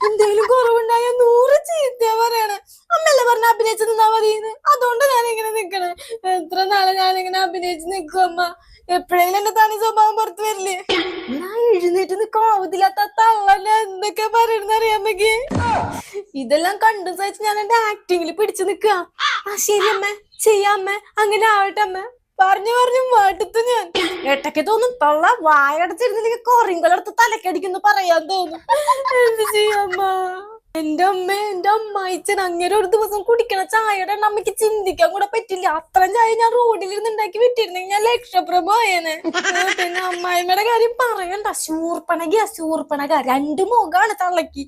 എന്തെങ്കിലും കുറവുണ്ടായ 100 ചീത്ത പറയണേ. അമ്മല്ലേ പറഞ്ഞ അഭിനയിച്ച് നിന്നാ മതിന്ന്. അതുകൊണ്ട് ഞാനിങ്ങനെ നിക്കണേ. എത്ര നാളെ ഞാനിങ്ങനെ അഭിനയിച്ച് നിക്കും അമ്മ. എപ്പോഴെങ്കിലും എന്റെ തനി സ്വഭാവം പുറത്തു വരില്ലേ? ഞാൻ എഴുന്നേറ്റ് നിക്കാവതില്ലാത്ത തള്ളല്ല എന്തൊക്കെ പറയണെന്ന് അറിയാമ്മക്ക്. ഇതെല്ലാം കണ്ടു സഹിച്ച് ഞാൻ എന്റെ ആക്ടിങ്ങിൽ പിടിച്ചു നിക്ക. ആ ശരി അമ്മ, ചെയ്യാമ്മ, അങ്ങനെ ആവട്ടെ അമ്മ. പറഞ്ഞു പറഞ്ഞു മടുത്തു ഞാൻ. ഏട്ടയ്ക്ക് തോന്നും തള്ള വായടച്ചിരുന്നില്ലെങ്കിൽ കൊറിങ്കലടുത്ത് തലക്കടിക്കുന്നു പറയാൻ തോന്നും. എന്ത് ചെയ്യാമ്മ? എന്റെ അമ്മ, എന്റെ അമ്മായിച്ചൻ അങ്ങനെ ഒരു ദിവസം കുടിക്കണ ചായയുടെ അമ്മയ്ക്ക് ചിന്തിക്കാൻ കൂടെ പറ്റില്ല. അത്രയും ചായ ഞാൻ റോഡിലിരുന്ന് ഉണ്ടാക്കി വിട്ടിരുന്നെങ്കിൽ ഞാൻ ലക്ഷപ്രഭ ആയേനെ. പിന്നെ അമ്മായിമ്മയുടെ കാര്യം പറയണ്ട. ശൂർപ്പണക 2 മുഖാണ് തള്ളക്ക്.